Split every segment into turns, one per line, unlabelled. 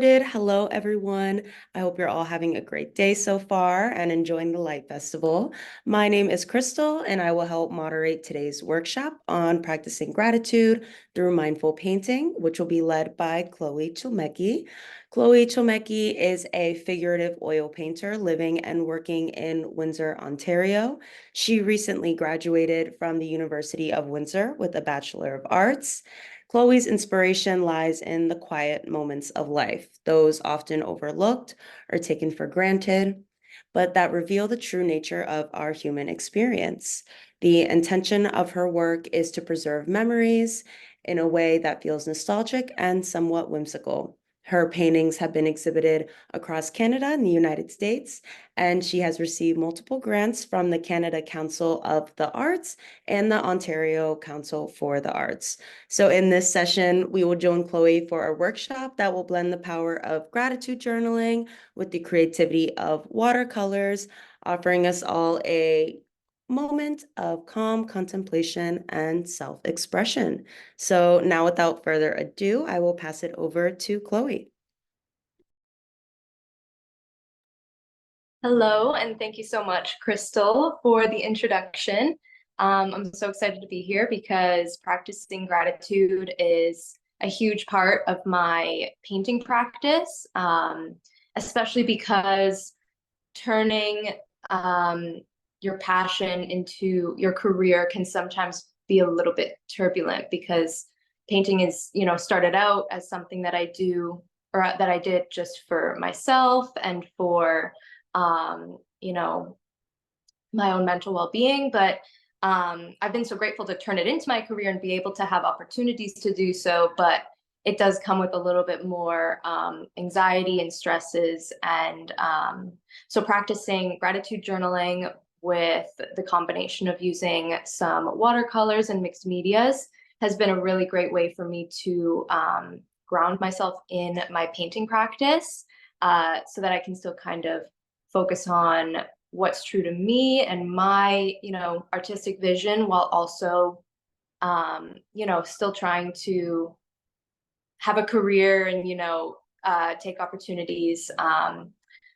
Hello, everyone. I hope you're all having a great day so far and enjoying the Light Festival. My name is Crystal, and I will help moderate today's workshop on practicing gratitude through mindful painting, which will be led by Chlumecky. Chlumecky is a figurative oil painter living and working in Windsor, Ontario. She recently graduated from the University of Windsor with a Bachelor of Arts. Chloe's inspiration lies in the quiet moments of life, those often overlooked or taken for granted, but that reveal the true nature of our human experience. The intention of her work is to preserve memories in a way that feels nostalgic and somewhat whimsical. Her paintings have been exhibited across Canada and the United States, and she has received multiple grants from the Canada Council of the Arts and the Ontario Council for the Arts. So in this session, we will join Chloe for a workshop that will blend the power of gratitude journaling with the creativity of watercolors, offering us all a moment of calm contemplation and self-expression. So now, without further ado, I will pass it over to Chloe.
Hello, and thank you so much, Crystal, for the introduction. I'm so excited to be here because practicing gratitude is a huge part of my painting practice, especially because turning your passion into your career can sometimes be a little bit turbulent because painting is, started out as something that I do or that I did just for myself and for um, you know, my own mental well-being. But I've been so grateful to turn it into my career and be able to have opportunities to do so. But it does come with a little bit more anxiety and stresses. And so practicing gratitude journaling with the combination of using some watercolors and mixed medias has been a really great way for me to ground myself in my painting practice so that I can still kind of focus on what's true to me and my, artistic vision while also, still trying to have a career and, take opportunities.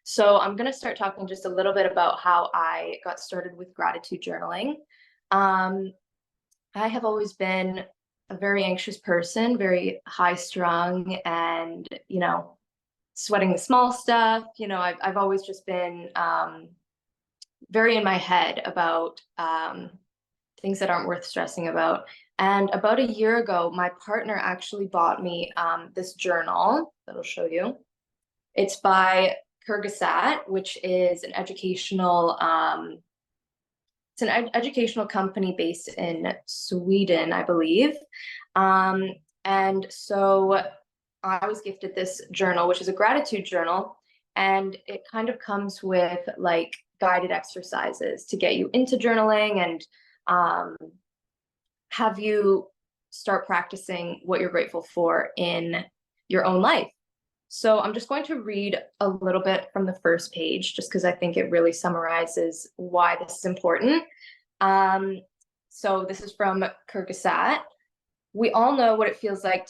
So I'm going to start talking just a little bit about how I got started with gratitude journaling. I have always been a very anxious person, very high strung, and, sweating the small stuff. I've always just been very in my head about things that aren't worth stressing about. And about a year ago, my partner actually bought me this journal that I'll show you. It's by Kyrgyzstat, which is an educational educational company based in Sweden, I believe. And so I was gifted this journal, which is a gratitude journal, and it kind of comes with like guided exercises to get you into journaling and have you start practicing what you're grateful for in your own life. So I'm just going to read a little bit from the first page, just because I think it really summarizes why this is important. So this is from Kyrgyzstat. We all know what it feels like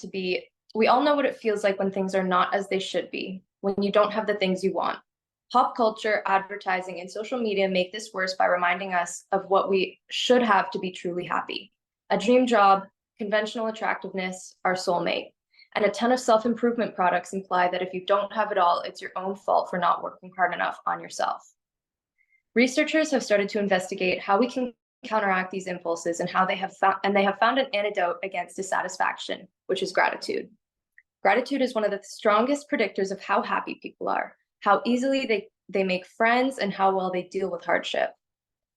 when things are not as they should be, when you don't have the things you want. Pop culture, advertising, and social media make this worse by reminding us of what we should have to be truly happy. A dream job, conventional attractiveness, our soulmate. And a ton of self-improvement products imply that if you don't have it all, it's your own fault for not working hard enough on yourself. Researchers have started to investigate how we can counteract these impulses and they have found an antidote against dissatisfaction, which is gratitude. Gratitude is one of the strongest predictors of how happy people are, how easily they make friends, and how well they deal with hardship.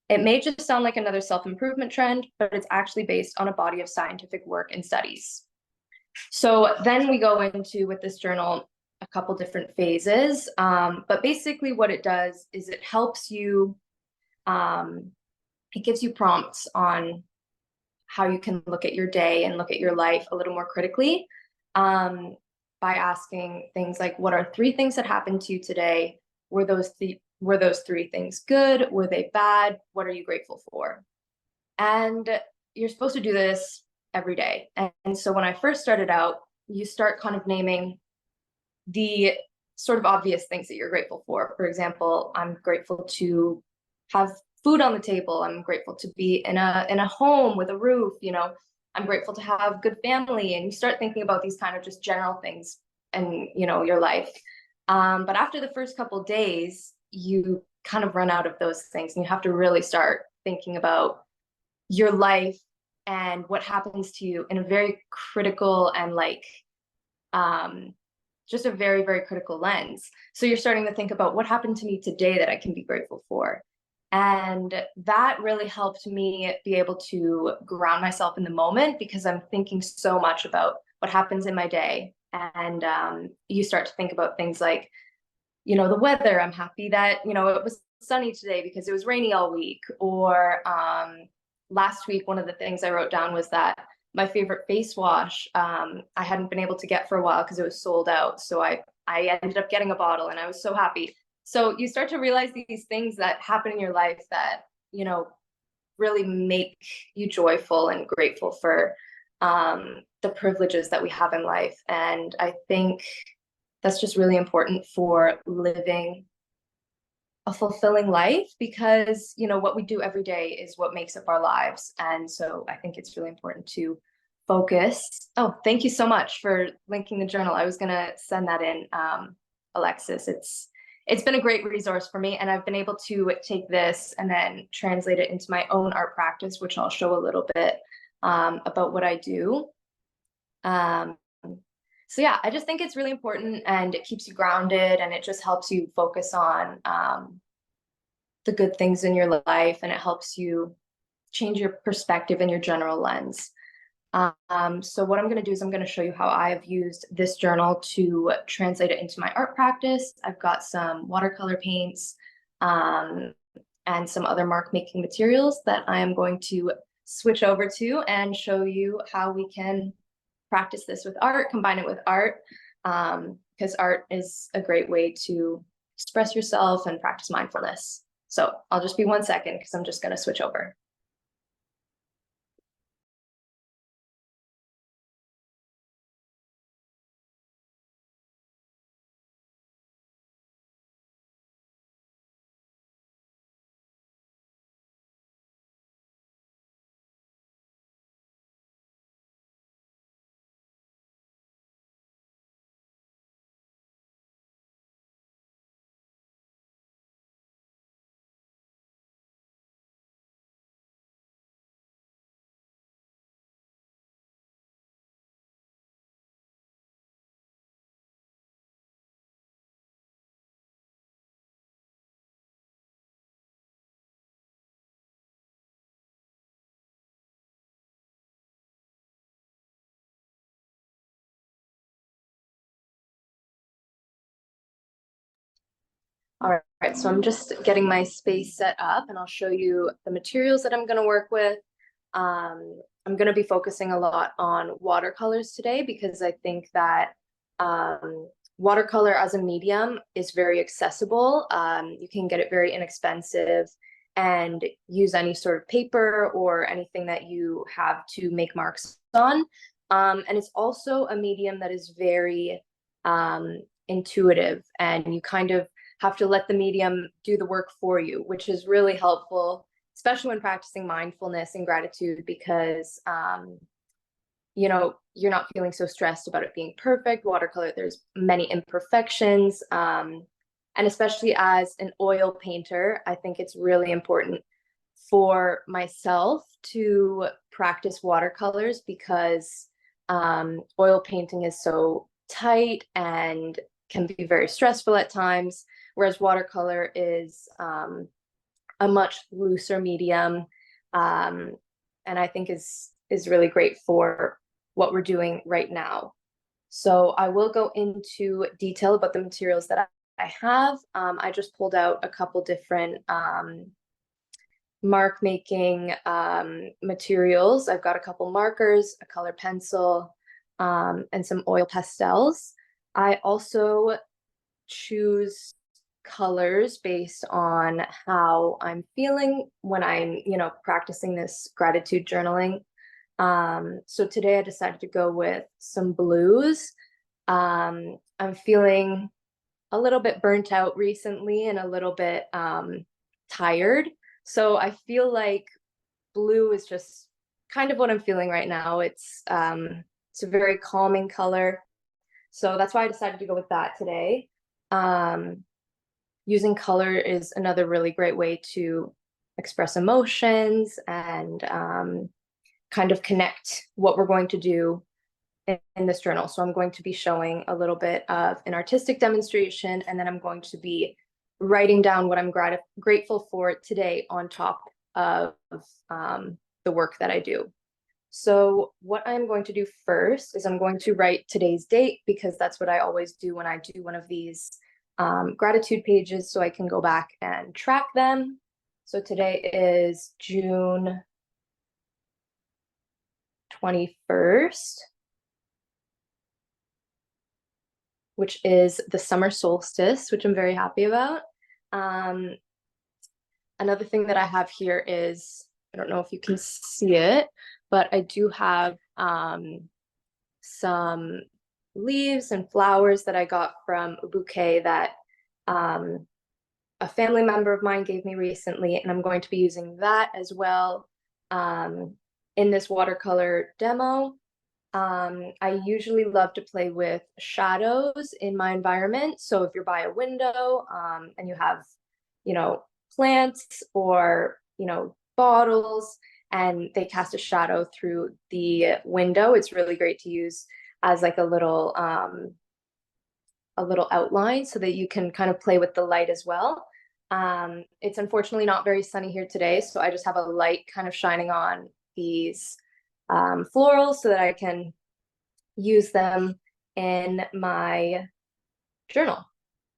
It may just sound like another self-improvement trend, but it's actually based on a body of scientific work and studies. So then we go into, with this journal, a couple different phases. But basically what it does is it helps you, it gives you prompts on how you can look at your day and look at your life a little more critically, by asking things like, what are 3 things that happened to you today? Were those 3 things good? Were they bad? What are you grateful for? And you're supposed to do this every day. And so when I first started out, you start kind of naming the sort of obvious things that you're grateful for. For example, I'm grateful to have food on the table. I'm grateful to be in a home with a roof, you know. I'm grateful to have good family. And you start thinking about these kind of just general things in, you know, your life. But after the first couple days, you kind of run out of those things and you have to really start thinking about your life and what happens to you in a very critical and like just a very, very critical lens. So you're starting to think about what happened to me today that I can be grateful for. And that really helped me be able to ground myself in the moment because I'm thinking so much about what happens in my day. And you start to think about things like, you know, the weather. I'm happy that, you know, it was sunny today because it was rainy all week. Or last week, one of the things I wrote down was that my favorite face wash I hadn't been able to get for a while because it was sold out. So I ended up getting a bottle and I was so happy. So you start to realize these things that happen in your life that, you know, really make you joyful and grateful for the privileges that we have in life. And I think that's just really important for living a fulfilling life because, you know, what we do every day is what makes up our lives. And so I think it's really important to focus. Oh, thank you so much for linking the journal. I was going to send that in, Alexis. It's been a great resource for me, and I've been able to take this and then translate it into my own art practice, which I'll show a little bit about what I do. So yeah, I just think it's really important and it keeps you grounded and it just helps you focus on the good things in your life, and it helps you change your perspective and your general lens. So what I'm going to do is I'm going to show you how I have used this journal to translate it into my art practice. I've got some watercolor paints and some other mark making materials that I am going to switch over to and show you how we can practice this with art, combine it with art, because art is a great way to express yourself and practice mindfulness. So I'll just be 1 second because I'm just going to switch over. All right, so I'm just getting my space set up and I'll show you the materials that I'm going to work with. I'm going to be focusing a lot on watercolors today because I think that watercolor as a medium is very accessible. You can get it very inexpensive and use any sort of paper or anything that you have to make marks on. And it's also a medium that is very intuitive, and you kind of have to let the medium do the work for you, which is really helpful, especially when practicing mindfulness and gratitude, because you know, you're not feeling so stressed about it being perfect. Watercolor, there's many imperfections. And especially as an oil painter, I think it's really important for myself to practice watercolors because oil painting is so tight and can be very stressful at times, whereas watercolor is a much looser medium, and I think is really great for what we're doing right now. So I will go into detail about the materials that I have. I just pulled out a couple different mark making materials. I've got a couple markers, a color pencil, and some oil pastels. I also choose colors based on how I'm feeling when I'm, you know, practicing this gratitude journaling. So today I decided to go with some blues. I'm feeling a little bit burnt out recently and a little bit tired. So I feel like blue is just kind of what I'm feeling right now. It's a very calming color. So that's why I decided to go with that today. Um, Using color is another really great way to express emotions and kind of connect what we're going to do in this journal. So I'm going to be showing a little bit of an artistic demonstration, and then I'm going to be writing down what I'm grateful for today on top of the work that I do. So what I'm going to do first is I'm going to write today's date, because that's what I always do when I do one of these gratitude pages, so I can go back and track them. So today is June 21st, which is the summer solstice, which I'm very happy about. Um, Another thing that I have here is, I don't know if you can see it, but I do have some leaves and flowers that I got from a bouquet that a family member of mine gave me recently, and I'm going to be using that as well in this watercolor demo. I usually love to play with shadows in my environment. So if you're by a window and you have, plants or, bottles, and they cast a shadow through the window, it's really great to use as like a little outline so that you can kind of play with the light as well. It's unfortunately not very sunny here today, so I just have a light kind of shining on these florals so that I can use them in my journal.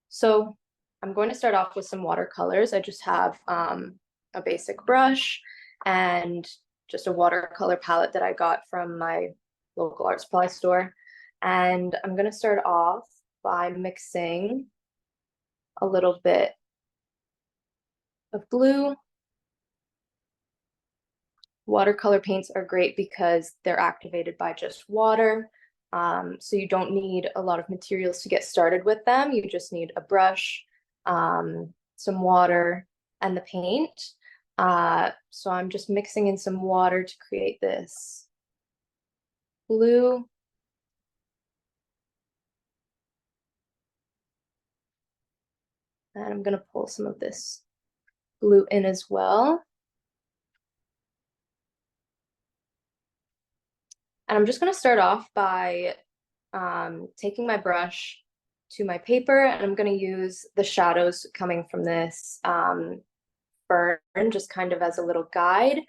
So I'm going to start off with some watercolors. I just have a basic brush and just a watercolor palette that I got from my local art supply store. And I'm going to start off by mixing a little bit of blue. Watercolor paints are great because they're activated by just water. So you don't need a lot of materials to get started with them. You just need a brush, some water, and the paint. So I'm just mixing in some water to create this blue. And I'm going to pull some of this blue in as well. And I'm just going to start off by taking my brush to my paper, and I'm going to use the shadows coming from this fern just kind of as a little guide,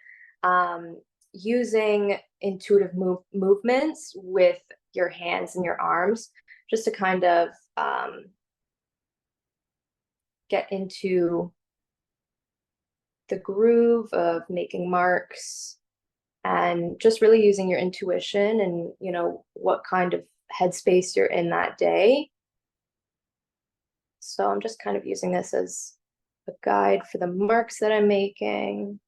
using intuitive movements with your hands and your arms just to kind of get into the groove of making marks and just really using your intuition and what kind of headspace you're in that day. So I'm just kind of using this as a guide for the marks that I'm making.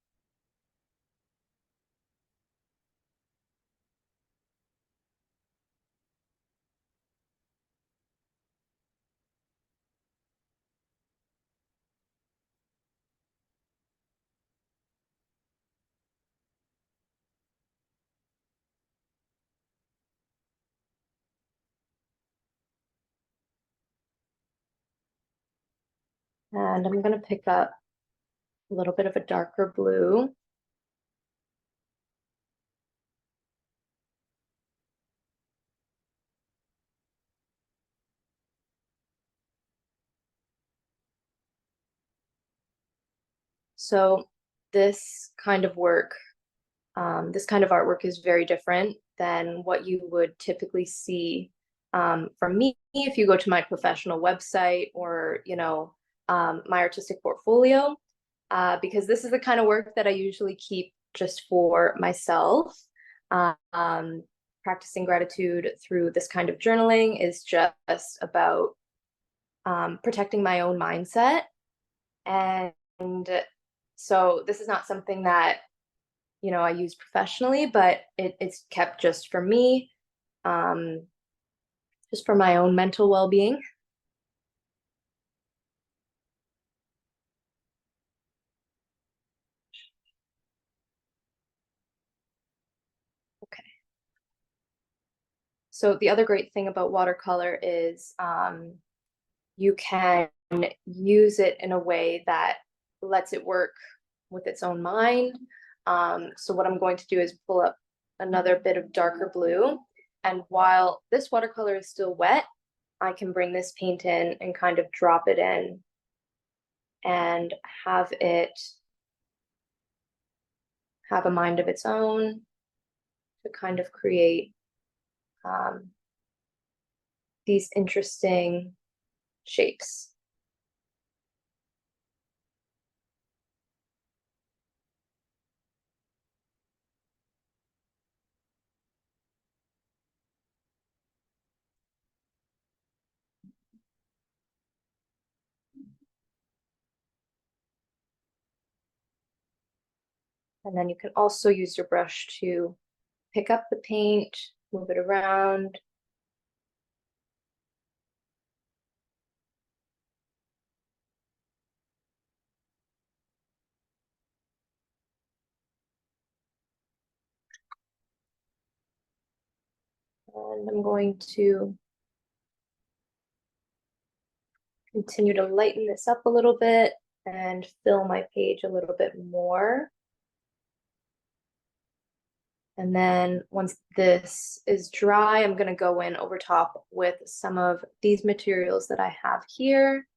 And I'm going to pick up a little bit of a darker blue. So this kind of work, this kind of artwork is very different than what you would typically see from me if you go to my professional website or, my artistic portfolio, because this is the kind of work that I usually keep just for myself. Practicing gratitude through this kind of journaling is just about protecting my own mindset. And so this is not something that, I use professionally, but it's kept just for me, just for my own mental well-being. Okay. So the other great thing about watercolor is you can use it in a way that lets it work with its own mind. So what I'm going to do is pull up another bit of darker blue. And while this watercolor is still wet, I can bring this paint in and kind of drop it in and have it have a mind of its own to kind of create these interesting shapes. And then you can also use your brush to pick up the paint, move it around. And I'm going to continue to lighten this up a little bit and fill my page a little bit more. And then once this is dry, I'm going to go in over top with some of these materials that I have here.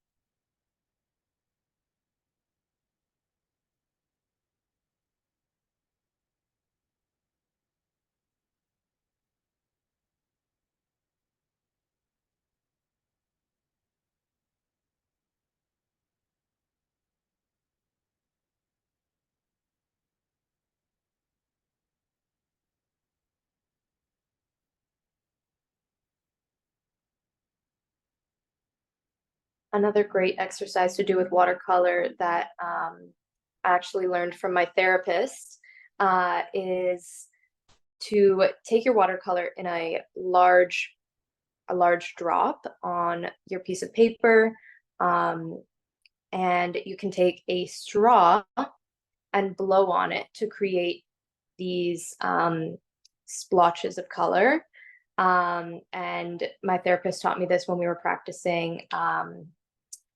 Another great exercise to do with watercolor that I actually learned from my therapist is to take your watercolor in a large drop on your piece of paper, and you can take a straw and blow on it to create these splotches of color. And my therapist taught me this when we were practicing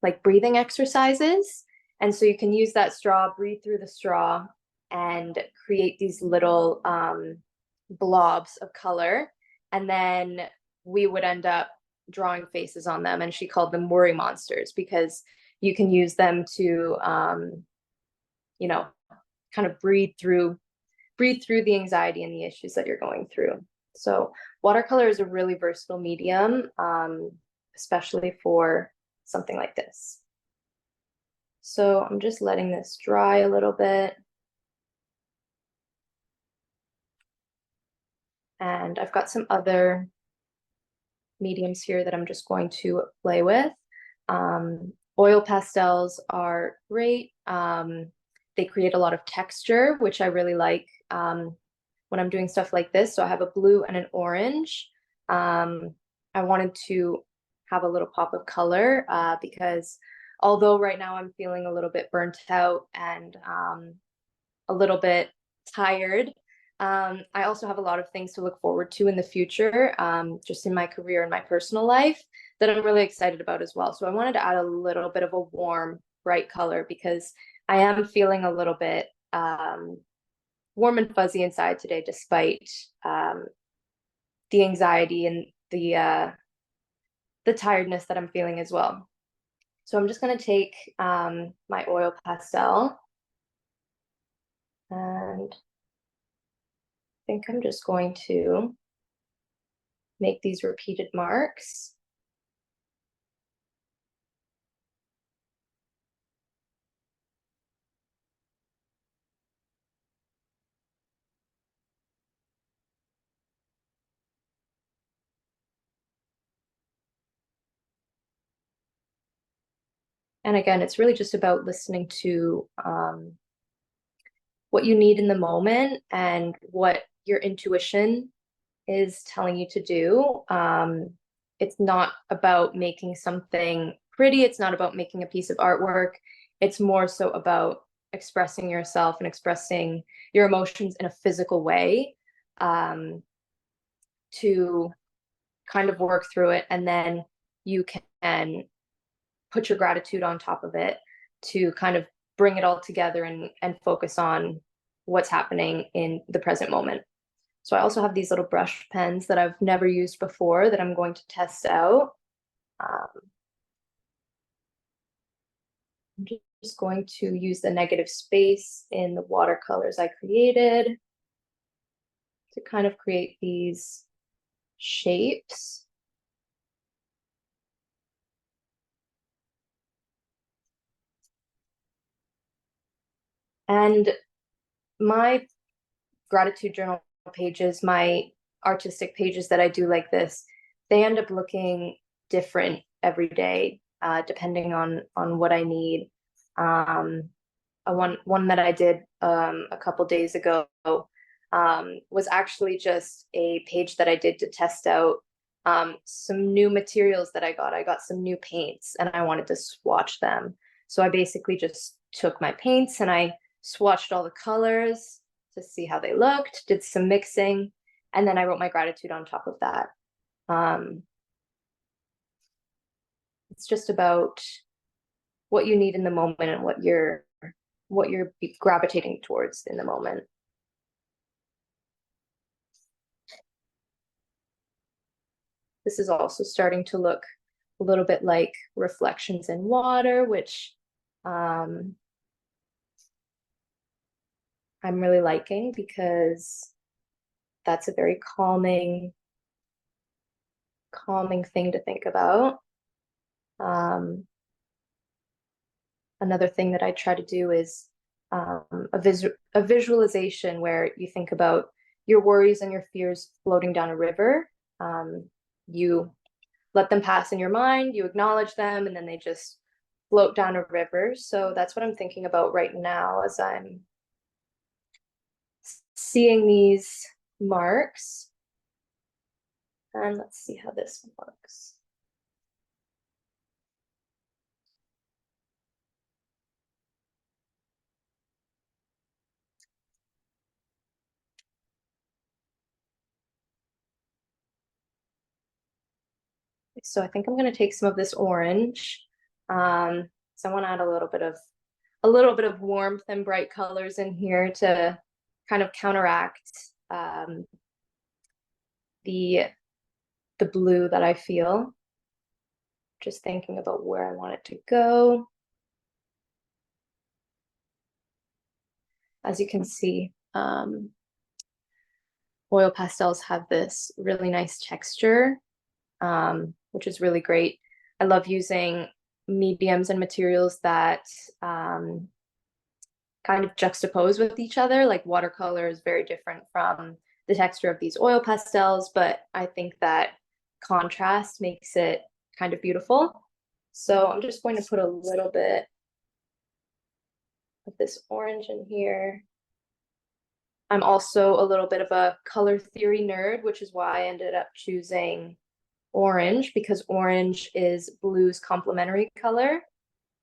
like breathing exercises. And so you can use that straw, breathe through the straw, and create these little blobs of color. And then we would end up drawing faces on them. And she called them worry monsters because you can use them to, you know, kind of breathe through the anxiety and the issues that you're going through. So watercolor is a really versatile medium, especially for something like this. So I'm just letting this dry a little bit. And I've got some other mediums here that I'm just going to play with. Oil pastels are great. They create a lot of texture, which I really like when I'm doing stuff like this. So I have a blue and an orange. I wanted to have a little pop of color because although right now I'm feeling a little bit burnt out and a little bit tired, I also have a lot of things to look forward to in the future, just in my career and my personal life that I'm really excited about as well. So I wanted to add a little bit of a warm, bright color because I am feeling a little bit warm and fuzzy inside today, despite the anxiety and the tiredness that I'm feeling as well. So I'm just going to take my oil pastel, and I think I'm just going to make these repeated marks. And again, it's really just about listening to what you need in the moment and what your intuition is telling you to do. it's not about making something pretty. It's not about making a piece of artwork. It's more so about expressing yourself and expressing your emotions in a physical way, to kind of work through it. And then you can put your gratitude on top of it to kind of bring it all together and focus on what's happening in the present moment. So I also have these little brush pens that I've never used before that I'm going to test out. I'm just going to use the negative space in the watercolors I created to kind of create these shapes. And my gratitude journal pages, my artistic pages that I do like this, they end up looking different every day, depending on what I need. One that I did a couple days ago was actually just a page that I did to test out some new materials that I got. I got some new paints and I wanted to swatch them. So I basically just took my paints and I swatched all the colors to see how they looked, did some mixing, and then I wrote my gratitude on top of that. It's just about what you need in the moment and what you're gravitating towards in the moment. This is also starting to look a little bit like reflections in water, which I'm really liking because that's a very calming thing to think about. Another thing that I try to do is a visualization where you think about your worries and your fears floating down a river. You let them pass in your mind, you acknowledge them, and then they just float down a river. So that's what I'm thinking about right now as I'm seeing these marks. And let's see how this works. So I think I'm going to take some of this orange. So I want to add a little bit of warmth and bright colors in here to kind of counteract the blue that I feel. Just thinking about where I want it to go. As you can see, oil pastels have this really nice texture, which is really great. I love using mediums and materials that kind of juxtapose with each other. Like watercolor is very different from the texture of these oil pastels, but I think that contrast makes it kind of beautiful. So I'm just going to put a little bit of this orange in here. I'm also a little bit of a color theory nerd, which is why I ended up choosing orange, because orange is blue's complementary color.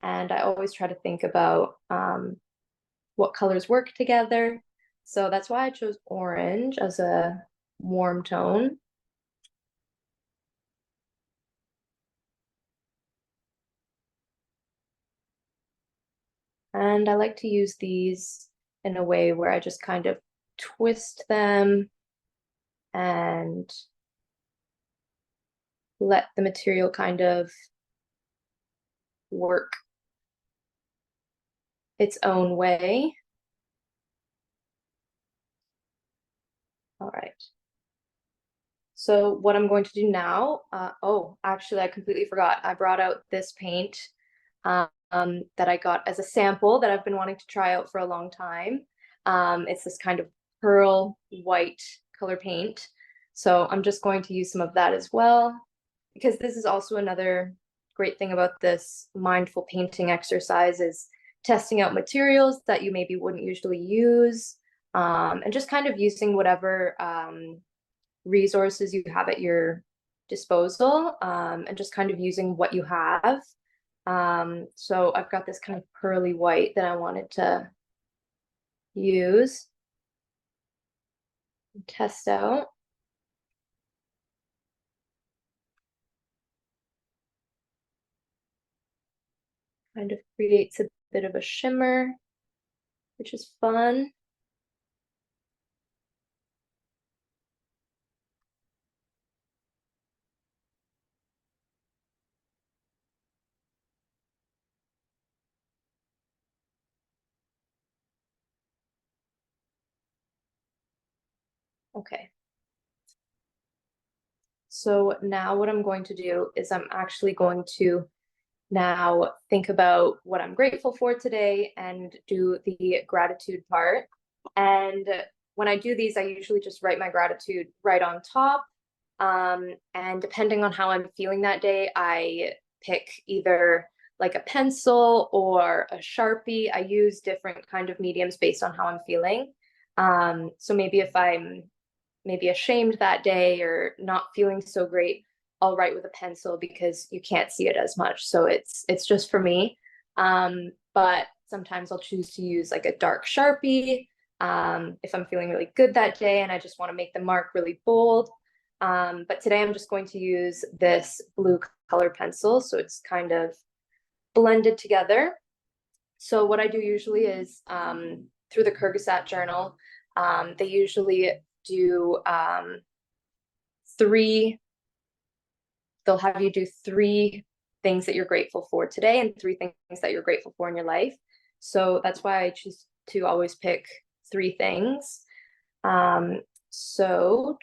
And I always try to think about what colors work together. So that's why I chose orange as a warm tone. And I like to use these in a way where I just kind of twist them and let the material kind of work its own way. All right. So what I'm going to do now, oh, actually, I completely forgot. I brought out this paint that I got as a sample that I've been wanting to try out for a long time. It's this kind of pearl white color paint. So I'm just going to use some of that as well, because this is also another great thing about this mindful painting exercise is testing out materials that you maybe wouldn't usually use, and just kind of using whatever resources you have at your disposal, and just kind of using what you have. So I've got this kind of pearly white that I wanted to use and test out. Kind of creates a bit of a shimmer, which is fun. Okay. So now what I'm going to do is I'm actually going to now think about what I'm grateful for today and do the gratitude part. And when I do these, I usually just write my gratitude right on top. And depending on how I'm feeling that day, I pick either like a pencil or a Sharpie. I use different kind of mediums based on how I'm feeling. So maybe if I'm maybe ashamed that day or not feeling so great, I'll write with a pencil because you can't see it as much. So it's just for me. But sometimes I'll choose to use like a dark Sharpie if I'm feeling really good that day and I just want to make the mark really bold. But today I'm just going to use this blue color pencil. So it's kind of blended together. So what I do usually is through the Kyrgyzstan journal, they usually do they'll have you do 3 things that you're grateful for today and 3 things that you're grateful for in your life. So that's why I choose to always pick 3 things. So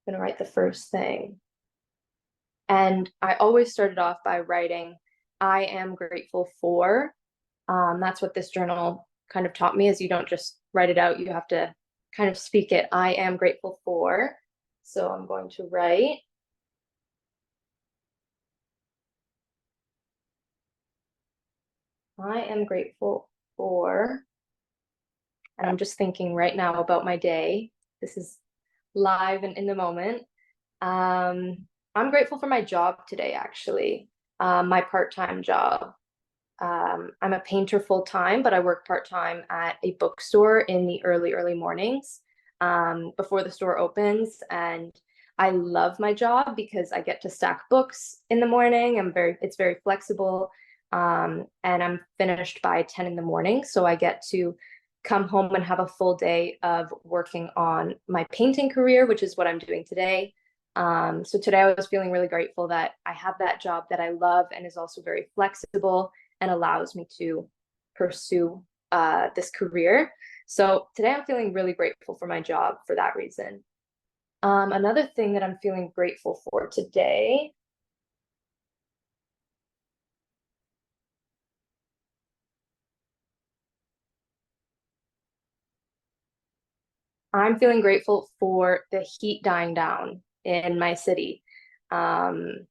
I'm gonna write the first thing. And I always started off by writing, I am grateful for. That's what this journal kind of taught me is you don't just write it out, you have to kind of speak it. I am grateful for. So I'm going to write, I am grateful for, and I'm just thinking right now about my day. This is live and in the moment. I'm grateful for my job today, actually, my part-time job. I'm a painter full time, but I work part time at a bookstore in the early mornings before the store opens. And I love my job because I get to stack books in the morning. It's very flexible. And I'm finished by 10 in the morning. So I get to come home and have a full day of working on my painting career, which is what I'm doing today. So today I was feeling really grateful that I have that job that I love and is also very flexible and allows me to pursue this career. So today I'm feeling really grateful for my job for that reason. Another thing that I'm feeling grateful for today, I'm feeling grateful for the heat dying down in my city. Um,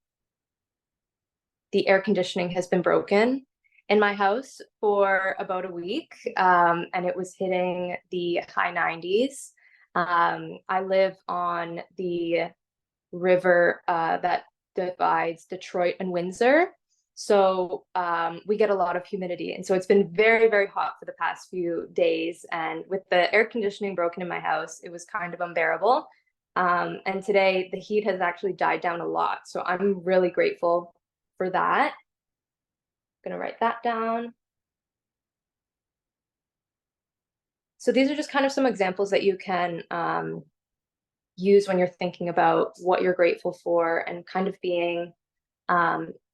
the air conditioning has been broken in my house for about a week, and it was hitting the high 90s. I live on the river that divides Detroit and Windsor. So we get a lot of humidity. And so it's been very hot for the past few days. And with the air conditioning broken in my house, it was kind of unbearable. And today the heat has actually died down a lot. So I'm really grateful for that. I'm gonna write that down. So these are just kind of some examples that you can use when you're thinking about what you're grateful for and kind of being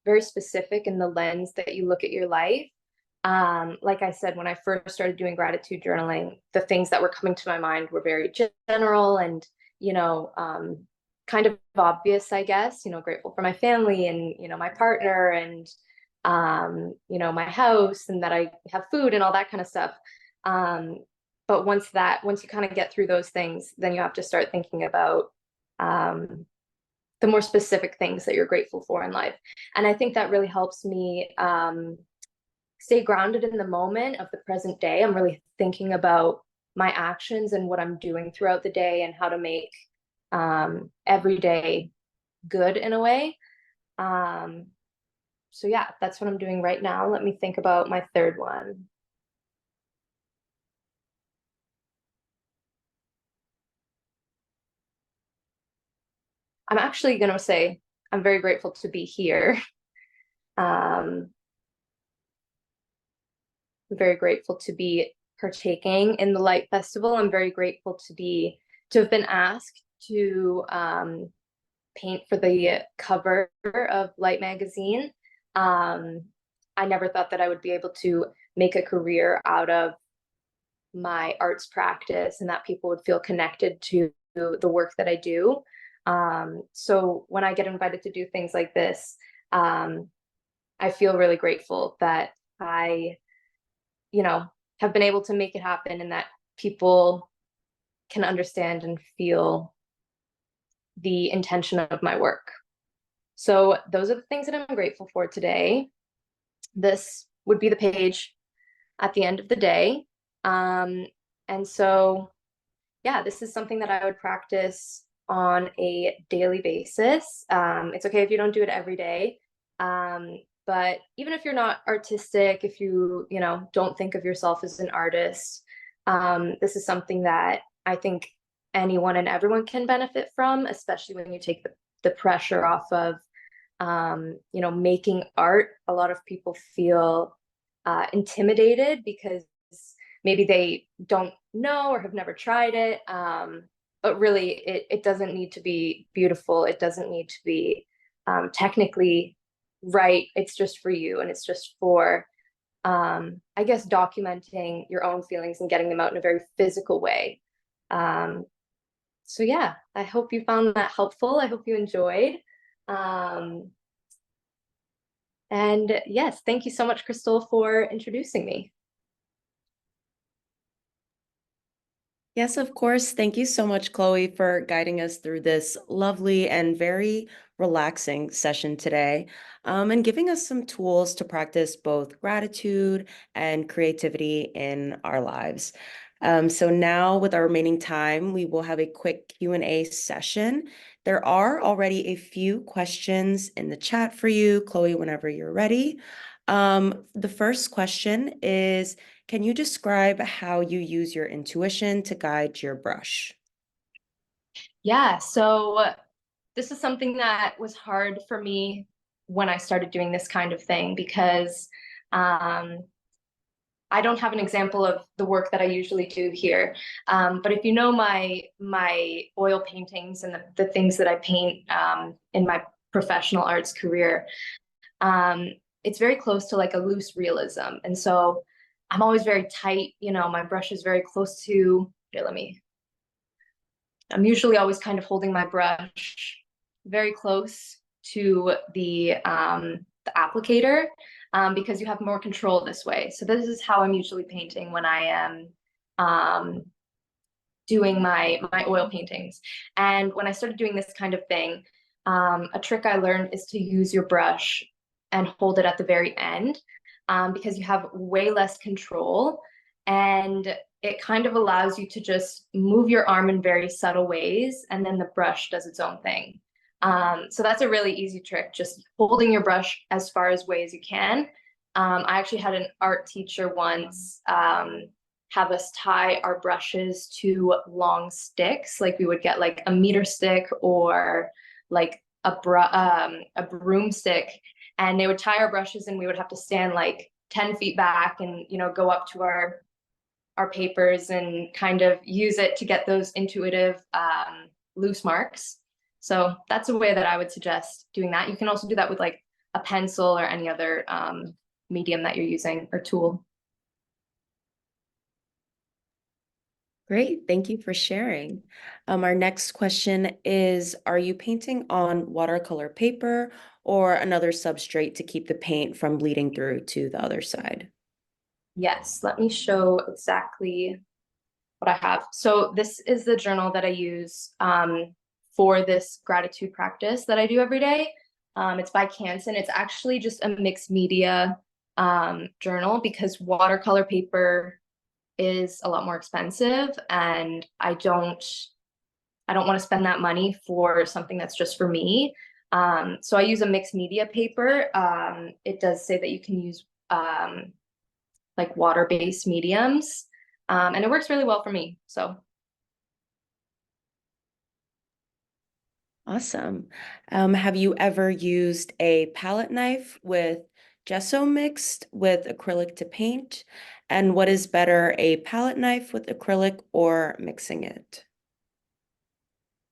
very specific in the lens that you look at your life. Like I said, when I first started doing gratitude journaling, the things that were coming to my mind were very general and, kind of obvious, I guess, grateful for my family and, my partner and, my house and that I have food and all that kind of stuff. But once you kind of get through those things, then you have to start thinking about the more specific things that you're grateful for in life. And I think that really helps me stay grounded in the moment of the present day. I'm really thinking about my actions and what I'm doing throughout the day and how to make every day good in a way. So yeah, that's what I'm doing right now. Let me think about my third one. I'm actually going to say I'm very grateful to be here. I'm very grateful to be partaking in the Light Festival. I'm very grateful to have been asked to paint for the cover of Light magazine. I never thought that I would be able to make a career out of my arts practice and that people would feel connected to the work that I do. So when I get invited to do things like this, I feel really grateful that I, have been able to make it happen and that people can understand and feel the intention of my work. So those are the things that I'm grateful for today. This would be the page at the end of the day. And so, yeah, this is something that I would practice on a daily basis. It's okay if you don't do it every day. But even if you're not artistic, if you, don't think of yourself as an artist, this is something that I think anyone and everyone can benefit from, especially when you take the pressure off of, making art. A lot of people feel intimidated because maybe they don't know or have never tried it. But really, it doesn't need to be beautiful. It doesn't need to be technically right. It's just for you, and it's just for, I guess, documenting your own feelings and getting them out in a very physical way. So yeah, I hope you found that helpful. I hope you enjoyed. And yes, thank you so much, Crystal, for introducing me.
Yes, of course. Thank you so much, Chloe, for guiding us through this lovely and very relaxing session today, and giving us some tools to practice both gratitude and creativity in our lives. So now with our remaining time, we will have a quick Q&A session. There are already a few questions in the chat for you, Chloe, whenever you're ready. The first question is, can you describe how you use your intuition to guide your brush?
Yeah, so this is something that was hard for me when I started doing this kind of thing because I don't have an example of the work that I usually do here. But if you know my oil paintings and the things that I paint in my professional arts career, it's very close to like a loose realism. And so I'm always very tight, my brush is very close to, here, I'm usually always kind of holding my brush very close to the applicator because you have more control this way. So this is how I'm usually painting when I am doing my oil paintings. And when I started doing this kind of thing, a trick I learned is to use your brush and hold it at the very end because you have way less control, and it kind of allows you to just move your arm in very subtle ways, and then the brush does its own thing. So that's a really easy trick, just holding your brush as far away as you can. I actually had an art teacher once have us tie our brushes to long sticks. Like we would get like a meter stick or like a broomstick, and they would tie our brushes and we would have to stand like 10 feet back and, go up to our papers and kind of use it to get those intuitive loose marks. So that's a way that I would suggest doing that. You can also do that with like a pencil or any other medium that you're using or tool.
Great, thank you for sharing. Our next question is, are you painting on watercolor paper or another substrate to keep the paint from bleeding through to the other side?
Yes, let me show exactly what I have. So this is the journal that I use for this gratitude practice that I do every day. It's by Canson. It's actually just a mixed media journal because watercolor paper is a lot more expensive, and I don't want to spend that money for something that's just for me. So I use a mixed media paper. It does say that you can use like water-based mediums, and it works really well for me. So
Awesome. Have you ever used a palette knife with gesso mixed with acrylic to paint? And what is better, a palette knife with acrylic or mixing it?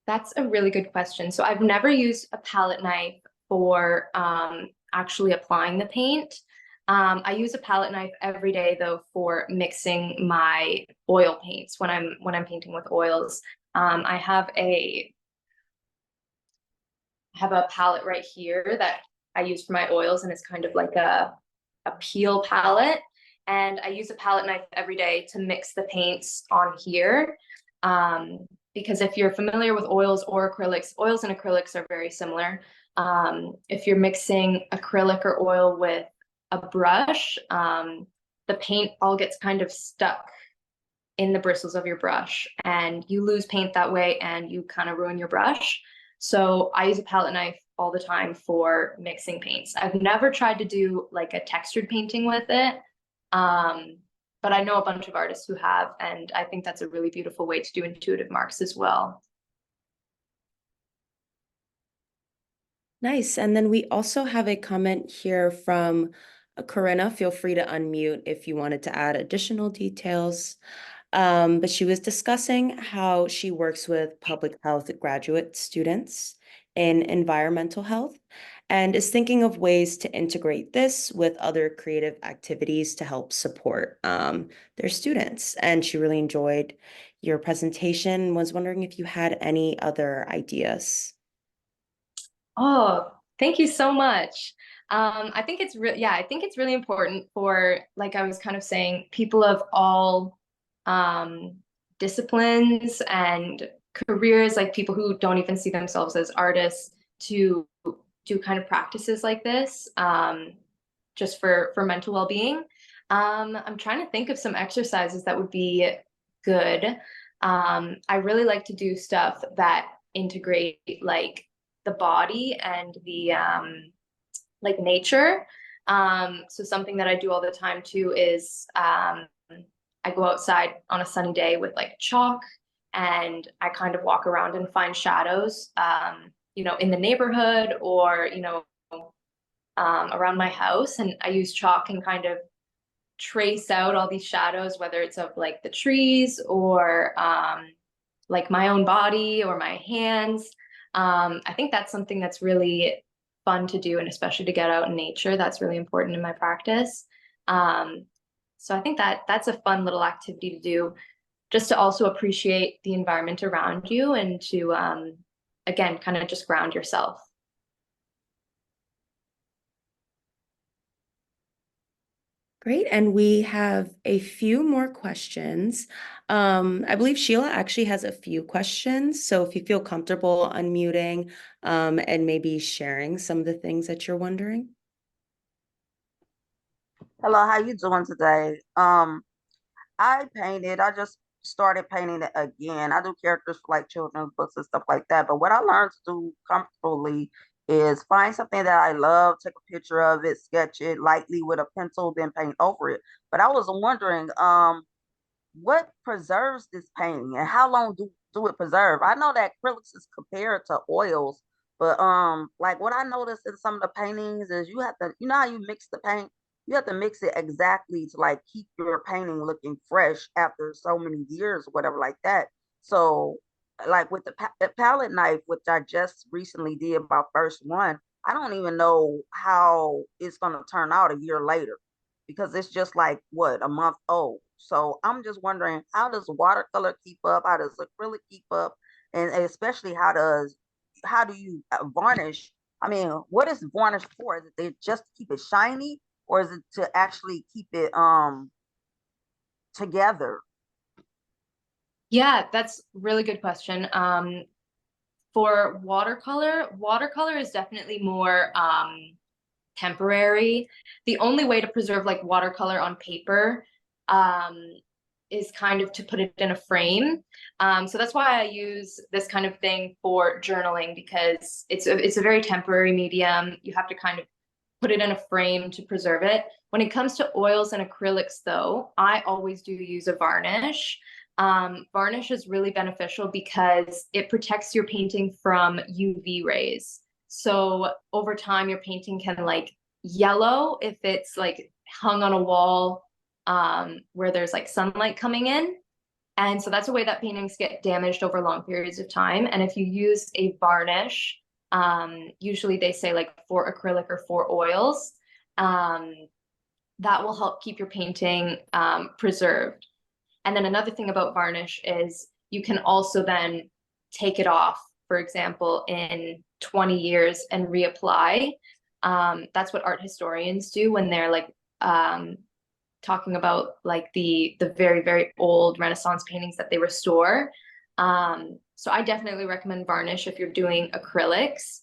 that's a really good question. So I've never used a palette knife for actually applying the paint. I use a palette knife every day though for mixing my oil paints when I'm painting with oils. I have a palette right here that I use for my oils, and it's kind of like a peel palette. And I use a palette knife every day to mix the paints on here. Because if you're familiar with oils or acrylics, oils and acrylics are very similar. If you're mixing acrylic or oil with a brush, the paint all gets kind of stuck in the bristles of your brush, and you lose paint that way and you kind of ruin your brush. So I use a palette knife all the time for mixing paints. I've never tried to do like a textured painting with it. Um, but I know a bunch of artists who have, and I think that's a really beautiful way to do intuitive marks as well.
Nice. And then we also have a comment here from Corinna. Feel free to unmute if you wanted to add additional details. But she was discussing how she works with public health graduate students in environmental health and is thinking of ways to integrate this with other creative activities to help support their students. And she really enjoyed your presentation and was wondering if you had any other ideas.
Oh, thank you so much. I think it's yeah, I think it's really important for, like I was kind of saying, people of all um, disciplines and careers, like people who don't even see themselves as artists, to do kind of practices like this, just for mental well-being. I'm trying to think of some exercises that would be good. I really like to do stuff that integrate like the body and the like nature. So something that I do all the time too is I go outside on a sunny day with like chalk, and I kind of walk around and find shadows, in the neighborhood, or, around my house. And I use chalk and kind of trace out all these shadows, whether it's of like the trees or like my own body or my hands. I think that's something that's really fun to do, and especially to get out in nature. That's really important in my practice. Um, so I think that that's a fun little activity to do, just to also appreciate the environment around you, and to again, kind of just ground yourself.
Great. And we have a few more questions. I believe Sheila actually has a few questions. So if you feel comfortable unmuting, and maybe sharing some of the things that you're wondering.
Hello, how you doing today? I painted. I just started painting it again. I do characters for like children's books and stuff like that. But what I learned to do comfortably is find something that I love, take a picture of it, sketch it lightly with a pencil, then paint over it. But I was wondering, what preserves this painting and how long do it preserve? I know that acrylics is compared to oils, but like what I noticed in some of the paintings is you have to, you know how you mix the paint? You have to mix it exactly to like keep your painting looking fresh after so many years or whatever like that. So like with the palette knife, which I just recently did my first one, I don't even know how it's gonna turn out a year later because it's just like what, a month old. So I'm just wondering, how does watercolor keep up? How does acrylic keep up? And especially how do you varnish? I mean, what is varnish for? Is it just to keep it shiny, or is it to actually keep it together?
Yeah, that's a really good question. For watercolor, watercolor is definitely more temporary. The only way to preserve like watercolor on paper, um, is kind of to put it in a frame. So that's why I use this kind of thing for journaling, because it's a very temporary medium. You have to kind of put it in a frame to preserve it. When it comes to oils and acrylics, though, I always do use a varnish. Varnish is really beneficial because it protects your painting from UV rays. So over time, your painting can like yellow if it's like hung on a wall where there's like sunlight coming in. And so that's a way that paintings get damaged over long periods of time. And if you use a varnish, usually they say like 4 acrylic or 4 oils, that will help keep your painting preserved. And then another thing about varnish is you can also then take it off, for example, in 20 years and reapply. That's what art historians do when they're like talking about like the very, very old Renaissance paintings that they restore. So I definitely recommend varnish if you're doing acrylics.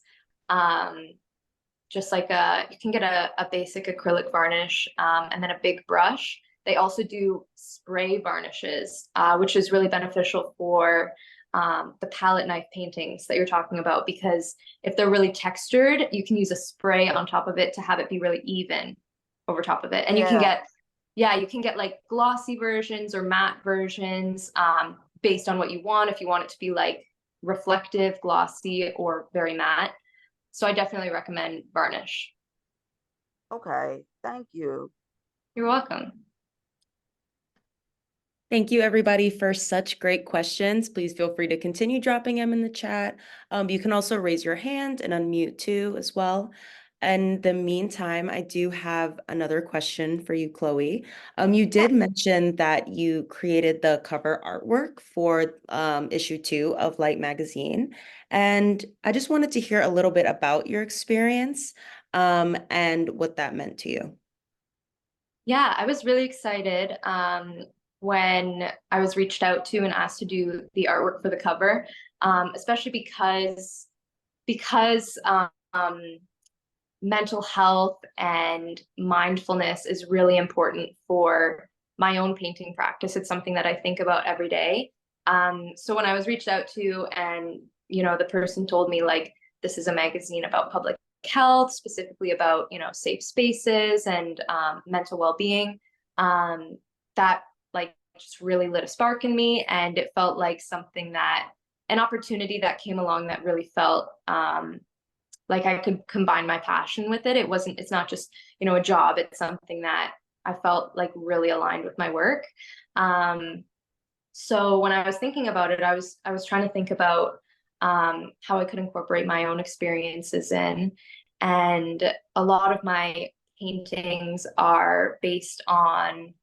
Just like you can get a basic acrylic varnish and then a big brush. They also do spray varnishes, which is really beneficial for the palette knife paintings that you're talking about, because if they're really textured, you can use a spray on top of it to have it be really even over top of it. And you can get, yeah, you can get like glossy versions or matte versions based on what you want. If you want it to be like reflective, glossy, or very matte. So I definitely recommend varnish.
Okay, thank you.
You're welcome.
Thank you, everybody, for such great questions. Please feel free to continue dropping them in the chat. You can also raise your hand and unmute too as well. In the meantime, I do have another question for you, Chloe. You did mention that you created the cover artwork for issue 2 of Light magazine. And I just wanted to hear a little bit about your experience and what that meant to you.
Yeah, I was really excited when I was reached out to and asked to do the artwork for the cover, especially because mental health and mindfulness is really important for my own painting practice. It's something that I think about every day. So when I was reached out to, and the person told me like, this is a magazine about public health, specifically about safe spaces and mental well-being, that like just really lit a spark in me, and it felt like an opportunity that came along that really felt like I could combine my passion with it. It's not just a job. It's something that I felt like really aligned with my work. So when I was thinking about it, I was trying to think about how I could incorporate my own experiences in. And a lot of my paintings are based on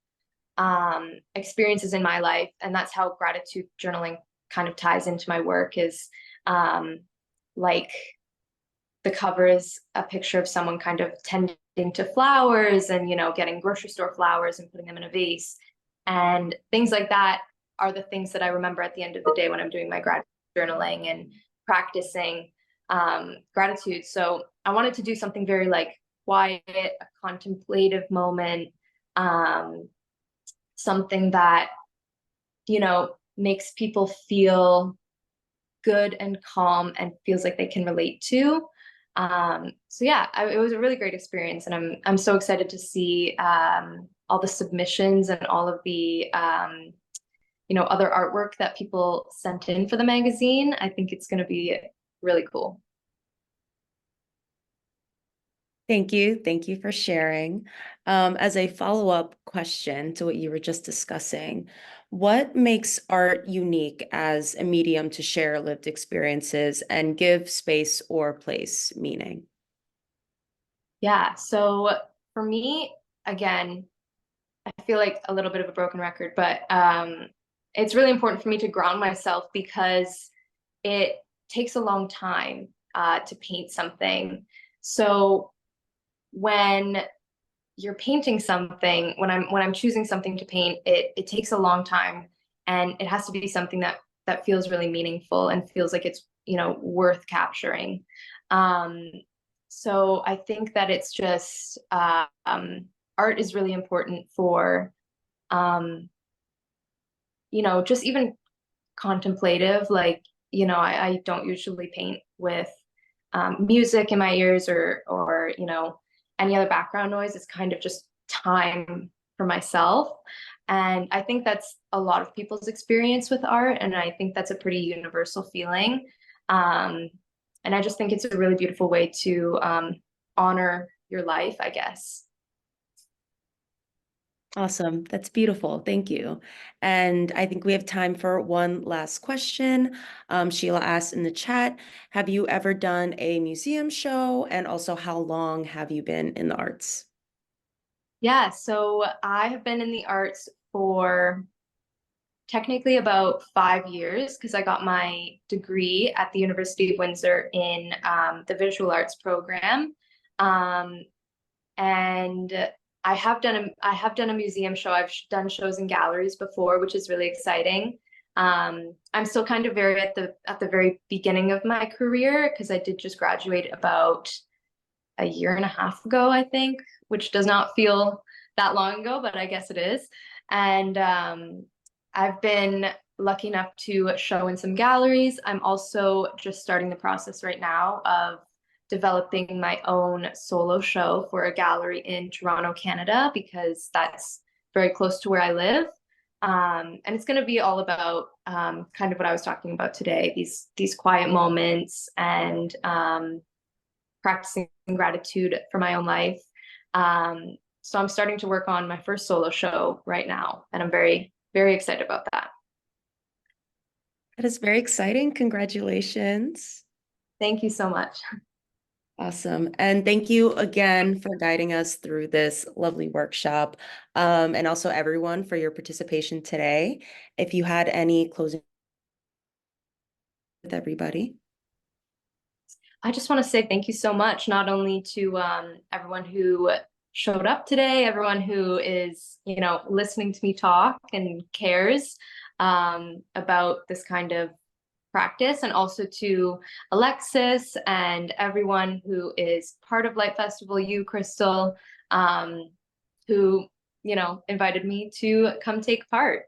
experiences in my life. And that's how gratitude journaling kind of ties into my work, is like the cover is a picture of someone kind of tending to flowers and, getting grocery store flowers and putting them in a vase. And things like that are the things that I remember at the end of the day when I'm doing my gratitude journaling and practicing gratitude. So I wanted to do something very like quiet, a contemplative moment, something that, makes people feel good and calm and feels like they can relate to. So yeah, it was a really great experience, and I'm so excited to see all the submissions and all of the other artwork that people sent in for the magazine. I think it's going to be really cool.
Thank you. Thank you for sharing. As a follow-up question to what you were just discussing, what makes art unique as a medium to share lived experiences and give space or place meaning?
Yeah, so for me, again, I feel like a little bit of a broken record, but it's really important for me to ground myself, because it takes a long time to paint something. So when you're painting something, when I'm choosing something to paint, it takes a long time, and it has to be something that feels really meaningful and feels like it's worth capturing. So I think that it's just art is really important for just even contemplative, like, I don't usually paint with music in my ears or any other background noise. It's kind of just time for myself. And I think that's a lot of people's experience with art. And I think that's a pretty universal feeling. Um, and I just think it's a really beautiful way to honor your life, I guess.
Awesome. That's beautiful. Thank you. And I think we have time for one last question. Sheila asked in the chat, have you ever done a museum show? And also, how long have you been in the arts?
Yeah, so I have been in the arts for technically about 5 years because I got my degree at the University of Windsor in the visual arts program. Um, and I have done a museum show. I've done shows in galleries before, which is really exciting. I'm still kind of very at the very beginning of my career because I did just graduate about a year and a half ago, I think, which does not feel that long ago, but I guess it is. And I've been lucky enough to show in some galleries. I'm also just starting the process right now of developing my own solo show for a gallery in Toronto, Canada, because that's very close to where I live. And it's going to be all about kind of what I was talking about today, these quiet moments and practicing gratitude for my own life. So I'm starting to work on my first solo show right now, and I'm very, very excited about that.
That is very exciting. Congratulations.
Thank you so much.
Awesome. And thank you again for guiding us through this lovely workshop. And also everyone for your participation today. If you had any closing with everybody.
I just want to say thank you so much, not only to everyone who showed up today, everyone who is, listening to me talk and cares about this kind of practice, and also to Alexis and everyone who is part of Light Festival, you, Crystal, who, invited me to come take part.